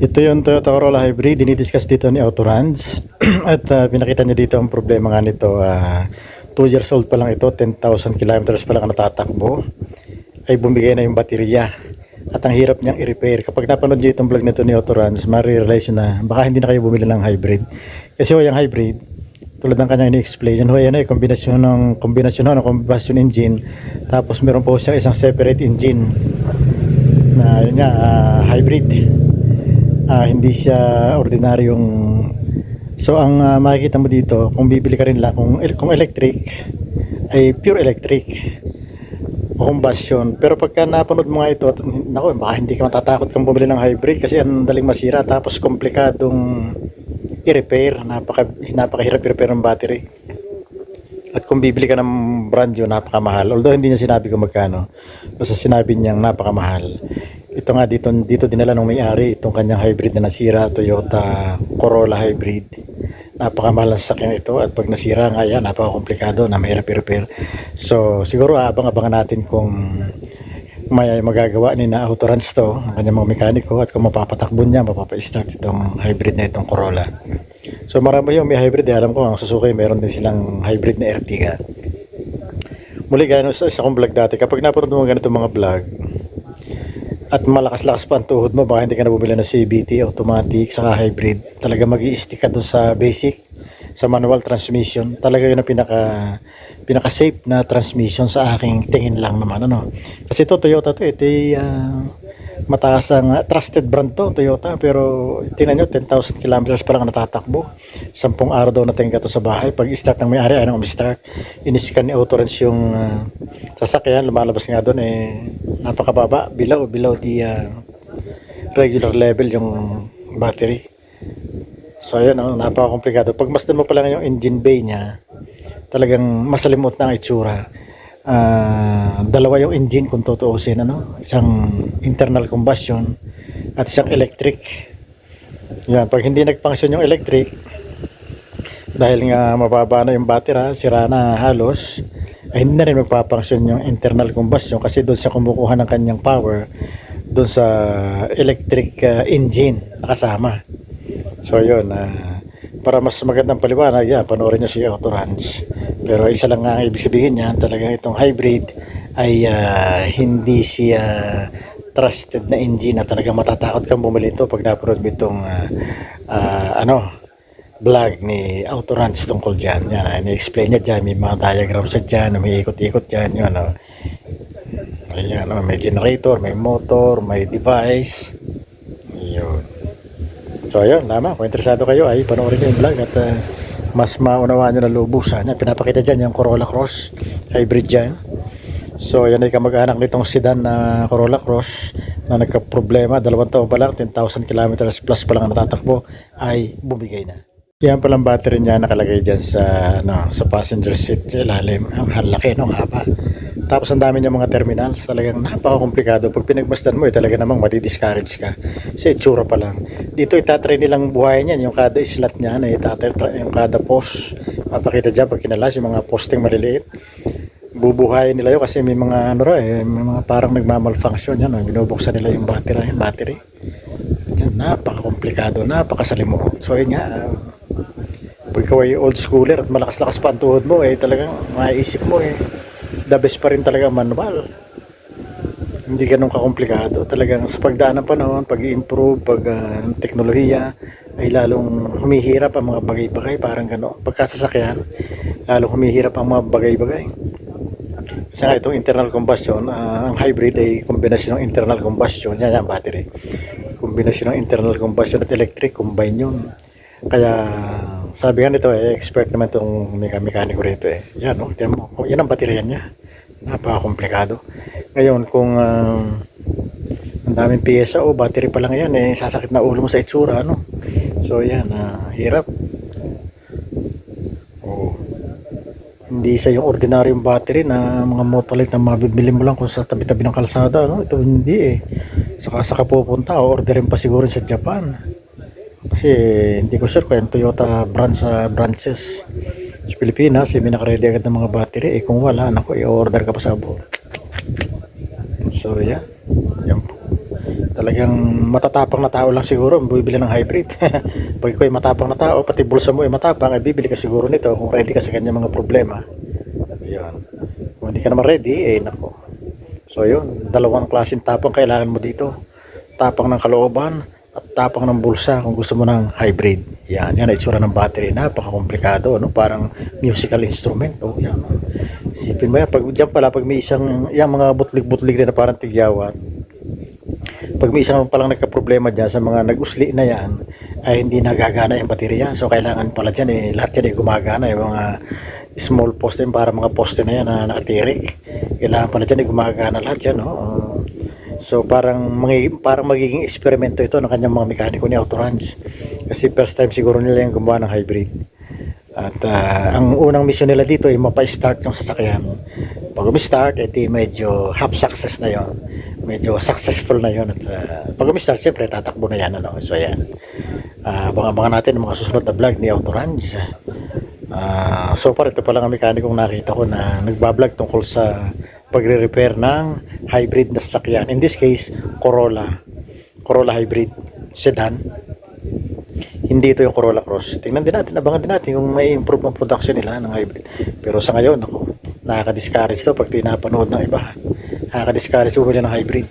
Ito yung Toyota Corolla Hybrid, dinidiscuss dito ni Autorans. At pinakita niya dito ang problema nga nito. 2 years old pa lang ito, 10,000 kilometers pa lang ang natatakbo. Ay bumigay na yung baterya. At ang hirap niyang i-repair. Kapag napanood niyo itong vlog nito ni Autorans, ma-realize na baka hindi na kayo bumili ng hybrid. Kasi yung hybrid, tulad ng kanyang ini-explain, yan ay kombinasyon ng combustion engine. Tapos meron po siyang isang separate engine na yun nga, hybrid. Hindi siya ordinaryong. So ang makikita mo dito, kung bibili ka rin lang kung electric, ay pure electric o combustion. Pero pagka napanood mo nga ito, nako, baka hindi ka matatakot kang bumili ng hybrid kasi ang daling masira, tapos komplikadong i-repair, napakahirap i-repair ng battery. At kung bibili ka ng brand new, napakamahal. Although hindi niya sinabi kung magkano, basta sinabi niyang napakamahal. Ito nga dito dinala ng may-ari itong kanyang hybrid na nasira, Toyota Corolla Hybrid. Napakamahal ng sasakyan ito, at pag nasira nga yan, napakakomplikado na mahirap i-repair. So siguro abang-abangan natin kung may magagawa ni na Autorans to, ang kanyang mga mekaniko, at kung mapapatakbo niya, mapapa-start itong hybrid na itong Corolla. So marami yung may hybrid, alam ko ang Suzuki meron din silang hybrid na Ertiga. Muli gaya sa kong vlog dati, kapag napanood mo ganito mga vlog at malakas-lakas pa ang tuhod mo, baka hindi ka na bumili ng CVT, automatic, saka hybrid. Talaga mag-i-stick ka doon sa basic, sa manual transmission. Talaga yun ang pinaka-safe na transmission sa aking tingin lang naman. Kasi ito, Toyota to, ito ay mataas ang trusted brand to, Toyota. Pero tingnan nyo, 10,000 kilometers pa lang natatakbo. 10 araw daw natingga to sa bahay. Pag start ng may-ari, anong start? Iniscan ni Autorans yung sasakyan, lumalabas nga doon napakababa, below the regular level yung battery. So ayun, napakakomplikado. Pag masdan mo pa lang yung engine bay niya, talagang masalimot na ang itsura. Dalawa yung engine kung tutuusin, isang internal combustion at isang electric. Yan, pag hindi nag-function yung electric, dahil nga mababa na yung battery, sira na halos, ay hindi na rin magpapangsyon yung internal combustion, kasi doon sa kumukuha ng kanyang power doon sa electric engine nakasama. So yun, para mas magandang paliwanag, panoorin nyo si Autorans. Pero isa lang nga ang ibig sabihin niya, talagang itong hybrid ay hindi siya trusted na engine na talagang matatakot kang bumili ito pag napanood mo itong vlog ni Autorans tungkol dyan. Yan, ini-explain niya dyan, may mga diagram siya dyan, may ikot-ikot dyan, yun, ayan, may generator, may motor, may device, yun. So ayun, kung interesado kayo ay panoorin nyo yung vlog at mas maunawaan nyo na lubusan niya. Pinapakita dyan yung Corolla Cross hybrid dyan. So yan ay kamag-anak nitong sedan na Corolla Cross na nagka-problema, 2 taon pa lang, 10,000 kilometers plus pa lang natatakbo, ay bumigay na. Yan palang battery niya nakalagay dyan sa passenger seat sa ilalim. Ang laki, ang haba. Tapos ang dami niya mga terminals, talagang napaka-komplikado. Pag pinagmasdan mo, talaga namang madi-discourage ka. Sa itsura pa lang. Dito itatry nilang buhayin yan, yung kada slot niya, yung kada post. Mapakita dyan pag kinalas, yung mga posting maliliit. Bubuhayin nila yun kasi may mga may mga parang nagmamalfunction yan, binubuksan nila yung battery. Yan, napaka-komplikado, napakasalimuot. So yun nga, pag ikaw ay old schooler at malakas-lakas pa ang tuhod mo, talagang maiisip mo the best pa rin talaga manual. Hindi ganun kakomplikado. Talagang sa pagdaan ng panahon, pag-i-improve, teknolohiya, ay lalong humihirap ang mga bagay-bagay, parang gano'n. Pagkasasakyan, lalong humihirap ang mga bagay-bagay. Kasi nga itong internal combustion, ang hybrid ay kombinasyon ng internal combustion, yan battery. Kombinasyon ng internal combustion at electric, combine yun. Kaya sabi nga nito, expert naman itong mekaniko rito. Yan, tiyan mo, yan ang bateryan niya. Napaka-komplikado. Ngayon, kung ang daming pyesa o battery pa lang yan, sasakit na ulo mo sa itsura, So yan, hirap. Hindi siya yung ordinaryong battery na mga motolit na mabibili mo lang kung sa tabi-tabi ng kalsada, Ito hindi Saka pupunta, orderin pa siguro sa Japan. Kasi hindi ko sure kung yung Toyota branches sa Pilipinas, may nakaready agad ng mga battery. Kung wala, i-order ka pa sa abroad. So yan po. Talagang matatapang na tao lang siguro ang bibili ng hybrid. Pag ikaw ay matapang na tao, pati bulsa mo ay matapang, ay bibili ka siguro nito kung ready ka sa kanyang mga problema. Ayun. Kung hindi ka naman ready, eh nako. So yun, dalawang klaseng tapang kailangan mo dito. Tapang ng kalooban at tapang ng bulsa kung gusto mo ng hybrid. Yan ang itsura ng battery. Napaka-komplikado, no? Parang musical instrument. Oh, yan. Isipin mo yan, pag dyan pala, pag may isang, yung mga butlig-butlig na parang tigyawat, pag may isang palang nagka-problema dyan sa mga nag-usli na yan, ay hindi nagagana yung baterya. So kailangan pala dyan eh, lahat dyan ay gumagana. Yung mga small poste, para mga poste na yan na nakatirik. Kailangan pala dyan ay gumagana lahat yan. No? So parang magiging eksperimento ito ng kanyang mga mekaniko ni Autorans. Kasi first time siguro nila yung gumawa ng hybrid. At ang unang mission nila dito ay mapa-start yung sasakyan. Pag umi-start, edi medyo half success na yon. Medyo successful na yon. At pag umi-start, siyempre tatakbo na yan. Ano? So ayan. Abangan natin ang mga susunod na vlog ni Autorans. So far, ito pa lang ang mekanikong nakita ko na nagbablog tungkol sa pagre-repair ng hybrid na sasakyan. In this case, Corolla hybrid sedan. Hindi ito yung Corolla Cross. Tingnan din natin, abangan din natin kung may improve ang production nila ng hybrid. Pero sa ngayon, ako, nakaka-discourage to pag tinapanood ng iba. Nakaka-discourage bumili ng hybrid.